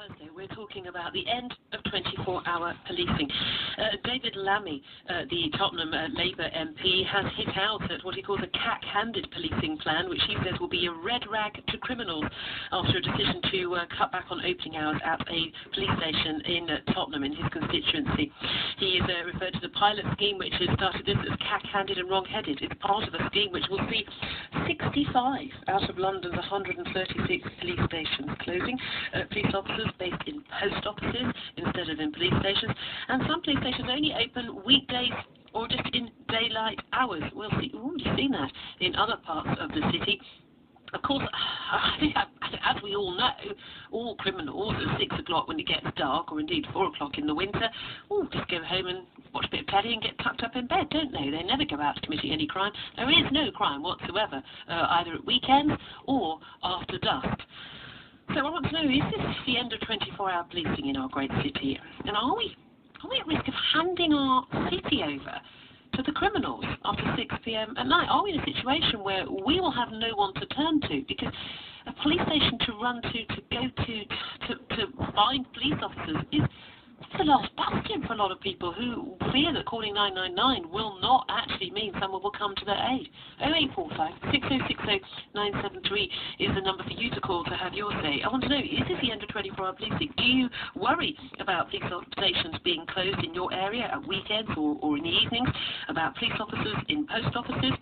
Thursday, we're talking about the end of 24-hour policing. David Lammy, the Tottenham Labour MP, has hit out at what he calls a cack-handed policing plan, which he says will be a red rag to criminals after a decision to cut back on opening hours at a police station in Tottenham in his constituency. He is referred to the pilot scheme, which has started this as cack-handed and wrong-headed. It's part of a scheme which will see 65 out of London's 136 police stations closing. Police officers based in post offices instead of in police stations, and some police stations only open weekdays or just in daylight hours. We'll see. We've already seen that in other parts of the city. Of course, as we all know, all criminals at 6 o'clock when it gets dark, or indeed 4 o'clock in the winter, just go home and watch a bit of telly and get tucked up in bed, don't they? They never go out committing any crime. There is no crime whatsoever, either at weekends or after dusk. So I want to know, is this the end of 24-hour policing in our great city? And are we at risk of handing our city over to the criminals after 6 p.m. at night? Are we in a situation where we will have no one to turn to? Because a police station to run to find police officers is the last bastion for a lot of people who fear that calling 999 will not actually mean someone will come to their aid. 0845 6060 973 is the number for you to call to have your say. I want to know, is this the end of 24-hour policing? Do you worry about police stations being closed in your area at weekends or in the evenings, about police officers in post offices?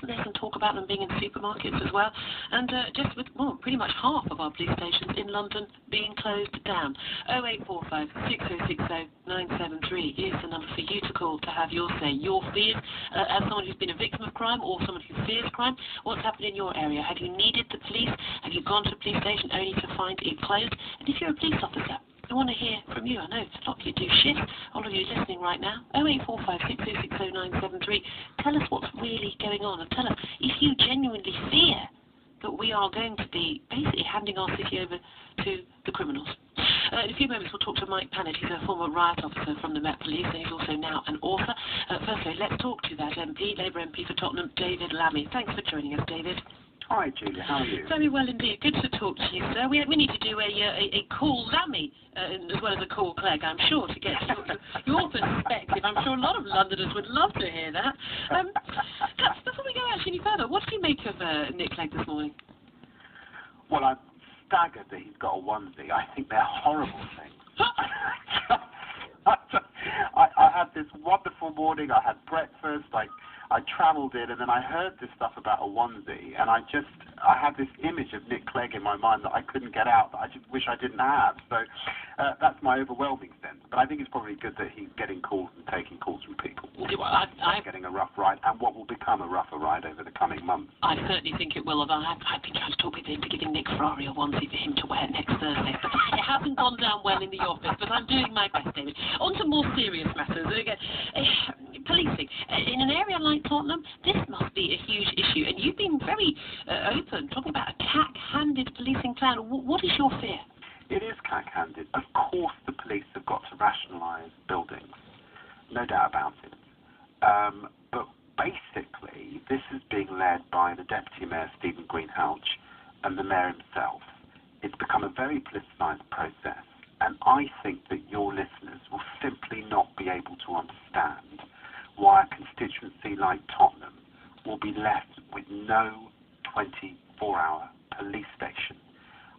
They can talk about them being in supermarkets as well, and just with pretty much half of our police stations in London being closed down. 0845 6060 973 is the number for you to call to have your say, your fears, as someone who's been a victim of crime or someone who fears crime. What's happened in your area? Have you needed the police? Have you gone to a police station only to find it closed? And if you're a police officer, I want to hear from you. I know it's a lot of you do shit. All of you listening right now. 0845 6060 973. Tell us what's really going on, and tell us if you genuinely fear that we are going to be basically handing our city over to the criminals. In a few moments we'll talk to Mike Pannett. He's a former riot officer from the Met Police, and he's also now an author. Firstly, let's talk to that MP, Labour MP for Tottenham, David Lammy. Thanks for joining us, David. Hi, Julia. How are you? Very well indeed. Good to talk to you, sir. We need to do a cool Lammy as well as a cool Clegg, I'm sure, to get your perspective. I'm sure a lot of Londoners would love to hear that. Before we go actually any further, what did you make of Nick Clegg this morning? Well, I'm staggered that he's got a onesie. I think they're horrible things. I had this wonderful morning. I had breakfast. I travelled in, and then I heard this stuff about a onesie, and I had this image of Nick Clegg in my mind that I couldn't get out, that I just wish I didn't have. So that's my overwhelming sense. But I think it's probably good that he's getting calls and taking calls from people. I'm getting a rough ride, and what will become a rougher ride over the coming months. I certainly think it will. I've been trying to talk people into giving Nick Ferrari a onesie for him to wear next Thursday. But it hasn't gone down well in the office, but I'm doing my best, David. On to more serious matters. Again, policing. In an area like Tottenham, this must be a huge issue, and you've been very open, talking about a cack-handed policing plan. What is your fear? It is cack-handed. Of course the police have got to rationalise buildings, no doubt about it. But basically, this is being led by the Deputy Mayor, Stephen Greenhalgh, and the Mayor himself. It's become a very politicised process, and I think that your listeners will simply not be able to understand why a constituency like Tottenham will be left with no 24-hour police station.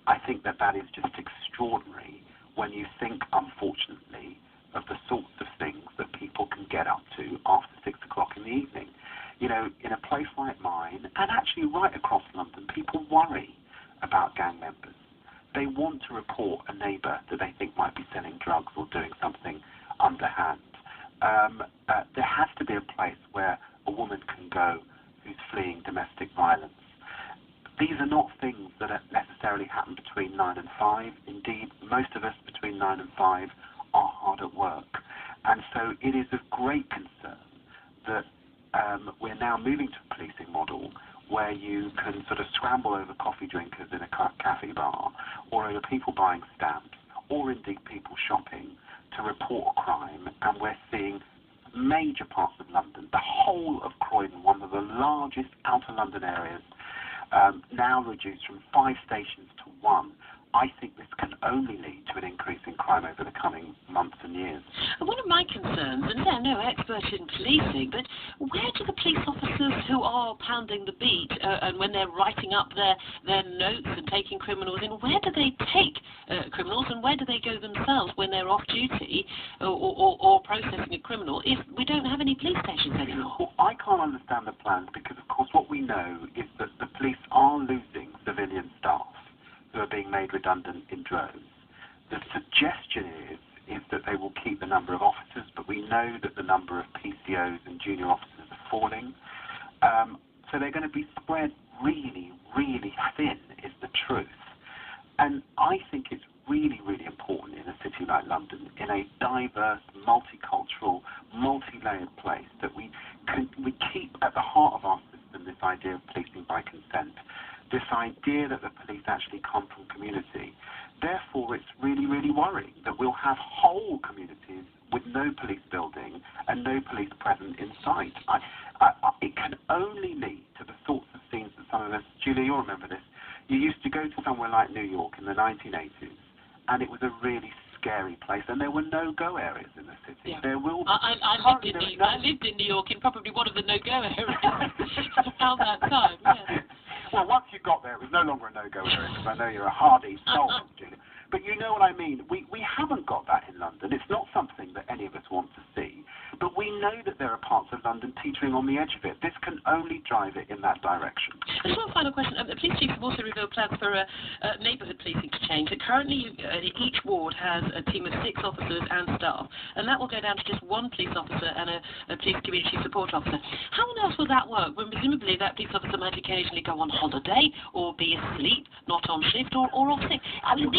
I think that is just extraordinary when you think, unfortunately, of the sorts of things that people can get up to after 6 o'clock in the evening. You know, in a place like mine, and actually right across London, people worry about gang members. They want to report a neighbour that they think might be selling drugs or doing something underhand. There has to be a place where a woman can go who's fleeing domestic violence. These are not things that necessarily happen between 9 and 5. Indeed, most of us between 9 and 5 are hard at work. And so it is of great concern that we're now moving to a policing model where you can sort of scramble over coffee drinkers in a cafe bar, or over people buying stamps, or indeed people shopping to report crime. And we're seeing major parts of London, the whole of Croydon, one of the largest outer London areas, now reduced from 5 stations to 1 I think this can only lead to an increase in crime over the coming months and years. One of my concerns, and they're no expert in policing, but where do the police officers who are pounding the beat and when they're writing up their notes and taking criminals in, where do they take criminals and where do they go themselves when they're off duty or processing a criminal if we don't have any police stations anymore? Well, I can't understand the plans because, of course, what we know is that the police are losing civilian staff who are being made redundant in droves. The suggestion is that they will keep the number of officers, but we know that the number of PCOs and junior officers are falling. So they're going to be spread really, really thin, is the truth. And I think it's really, really important in a city like London, in a diverse, multicultural, multi-layered place, that we keep at the heart of our system this idea of policing by consent, this idea that the police actually come from community. Therefore, it's really, really worrying that we'll have whole communities with no police building and no police present in sight. It can only lead to the sorts of scenes that some of us, Julia, you'll remember this, you used to go to somewhere like New York in the 1980s, and it was a really scary place, and there were no-go areas in the city. Yeah. There will be. I lived in New York in probably one of the no-go areas around that time, yes. Well, once you got there, it was no longer a no-go area, because I know you're a hardy soul, Julia. But you know what I mean. We haven't got that in London. It's not something that any of us want to see. But we know that there are parts of London teetering on the edge of it. This can only drive it in that direction. Just one final question. The police chief have also revealed plans for neighbourhood policing to change. Currently, each ward has a team of 6 officers and staff, and that will go down to just 1 police officer and a police community support officer. How on earth will that work when presumably that police officer might occasionally go on holiday or be asleep, not on shift, or off sick? I mean,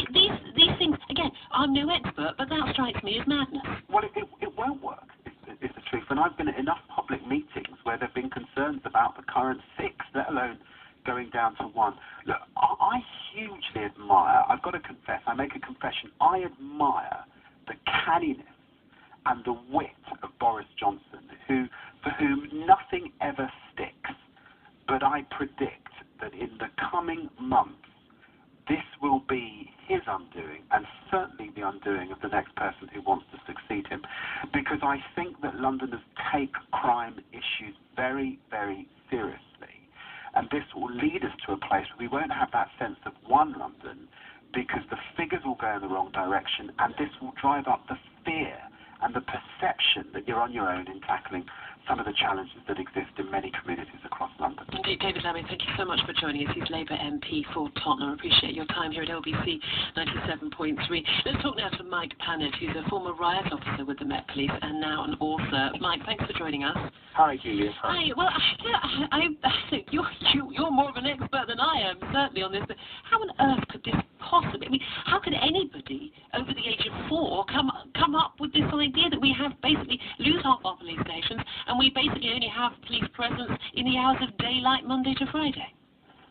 these things, again, I'm no expert, but that strikes me as madness. Well, it won't work, is the truth. And I've been at enough public meetings where there have been concerns about the current 6, let alone going down to 1. Look, I hugely admire, I've got to confess, I make a confession, I admire the canniness and the wit of Boris Johnson, for whom nothing ever sticks. But I predict that in the coming months, this will be his undoing, and certainly the undoing of the next person who wants to succeed him, because I think that Londoners take crime issues very, very seriously, and this will lead us to a place where we won't have that sense of one London, because the figures will go in the wrong direction, and this will drive up the fear and the perception that you're on your own in tackling some of the challenges that exist in many communities across London. Indeed, David Lammy, thank you so much for joining us. He's Labour MP for Tottenham. Appreciate your time here at LBC 97.3. Let's talk now to Mike Pannett, who's a former riot officer with the Met Police and now an author. Mike, thanks for joining us. Hi, Julia. Hi. Well, I think you're more of an expert than I am, certainly, on this. But how on earth could this possibly? I mean, how could anybody over the age of 4 come up with this idea that we have basically lose half our police stations and we basically only have police presence in the hours of daylight, Monday to Friday?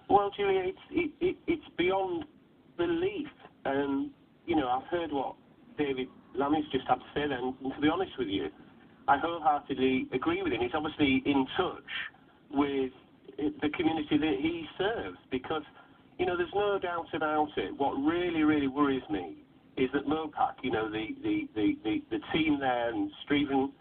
Well, Julia, it's beyond belief. You know, I've heard what David Lammy's just had to say there, and to be honest with you, I wholeheartedly agree with him. He's obviously in touch with the community that he serves, because, you know, there's no doubt about it. What really, really worries me is that Mopac, you know, the team there, and Stephen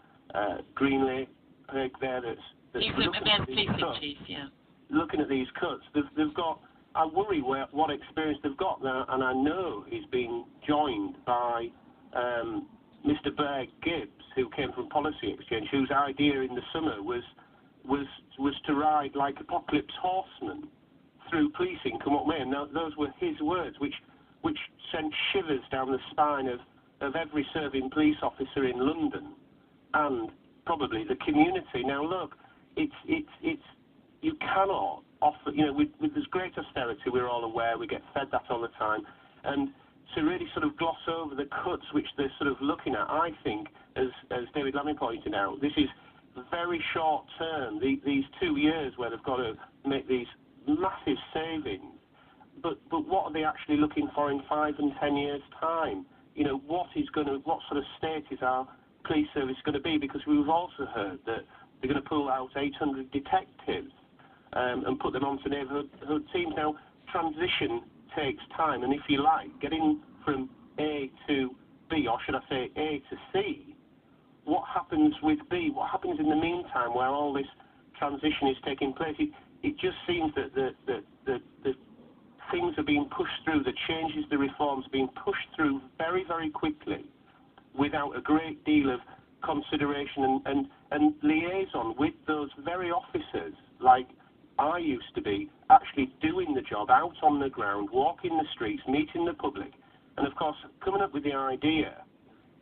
Greenley, there, that's He's the policing chief, yeah. Looking at these cuts, they've got, I worry what experience they've got now, and I know he's been joined by Mr. Bear Gibbs, who came from Policy Exchange, whose idea in the summer was to ride like apocalypse horsemen through policing, come what may. And now, those were his words, which sent shivers down the spine of every serving police officer in London, and probably the community. Now, look, it's you cannot offer, you know, with this great austerity, we're all aware, we get fed that all the time, and to really sort of gloss over the cuts which they're sort of looking at, I think, as David Lammy pointed out, this is very short term, these 2 years where they've got to make these massive savings, but what are they actually looking for in 5 and 10 years' time? You know, what sort of state is our police service going to be? Because we've also heard that they're going to pull out 800 detectives and put them onto neighbourhood teams. Now, transition takes time, and if you like, getting from A to B, or should I say A to C, what happens with B? What happens in the meantime where all this transition is taking place? It just seems that the things are being pushed through, the changes, the reforms being pushed through very, very quickly without a great deal of consideration and liaison with those very officers, like I used to be, actually doing the job out on the ground, walking the streets, meeting the public, and of course coming up with the idea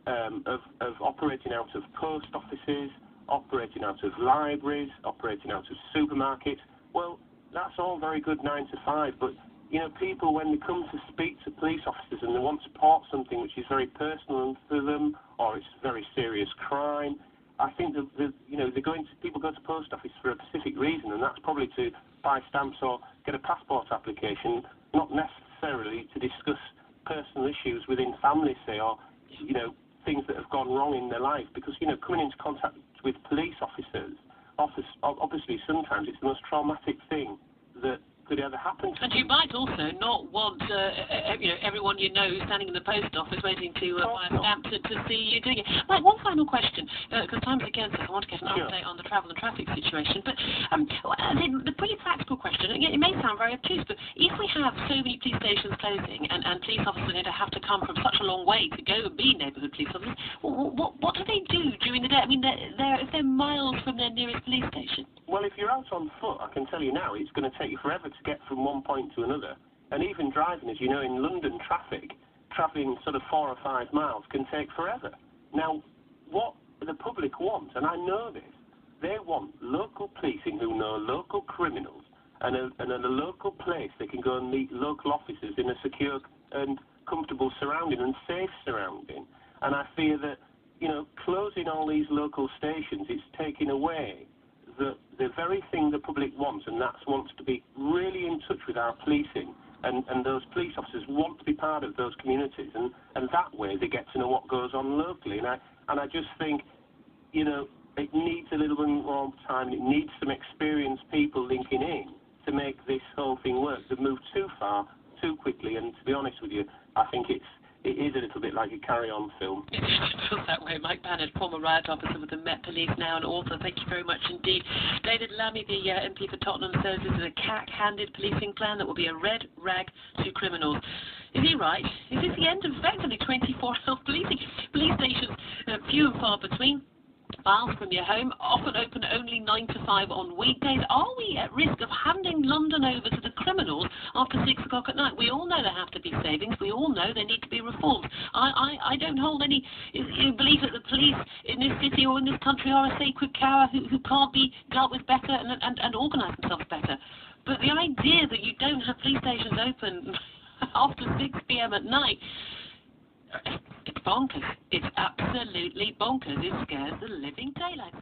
of operating out of post offices, operating out of libraries, operating out of supermarkets. Well, that's all very good 9 to 5, but you know, people, when they come to speak to police officers and they want to report something which is very personal to them, or it's very serious crime, I think that you know, people go to post office for a specific reason, and that's probably to buy stamps or get a passport application, not necessarily to discuss personal issues within families, say, or you know, things that have gone wrong in their life. Because you know, coming into contact with police officers, obviously sometimes it's the most traumatic thing that could ever happen to and you might also not want you know, everyone you know standing in the post office waiting to buy a stamp to see you doing it. Right, one final question, because time's against us. I want to get an update on the travel and traffic situation. But the pretty practical question, it may sound very obtuse, but if we have so many police stations closing and police officers are going to have to come from such a long way to go and be neighbourhood police officers, what do they do during the day? I mean, if they're miles from their nearest police station. Well, if you're out on foot, I can tell you now, it's going to take you forever to get from one point to another. And even driving, as you know, in London traffic, travelling sort of 4 or 5 miles can take forever. Now, what the public want, and I know this, they want local policing who know local criminals, and in a local place they can go and meet local officers in a secure and comfortable surrounding and safe surrounding. And I fear that, you know, closing all these local stations, it's taking away the very thing the public wants, and that's wants to be really in touch with our policing, and those police officers want to be part of those communities, and that way they get to know what goes on locally. And I just think, you know, it needs a little bit more time, and it needs some experienced people linking in to make this whole thing work. They've moved too far, too quickly, and to be honest with you, I think it is a little bit like a carry-on film. It feels that way. Mike Pannett, former riot officer with the Met Police now, and author. Thank you very much indeed. David Lammy, the MP for Tottenham, says this is a cack-handed policing plan that will be a red rag to criminals. Is he right? Is this the end of effectively 24-hour policing? Police stations, few and far between. Miles from your home, often open only 9 to 5 on weekdays. Are we at risk of handing London over to the criminals after 6 o'clock at night? We all know there have to be savings. We all know they need to be reformed. I don't hold any belief that the police in this city or in this country are a sacred cow who can't be dealt with better and organise themselves better. But the idea that you don't have police stations open after 6 p.m. at night, it's bonkers. It's absolutely bonkers. It scares the living daylights.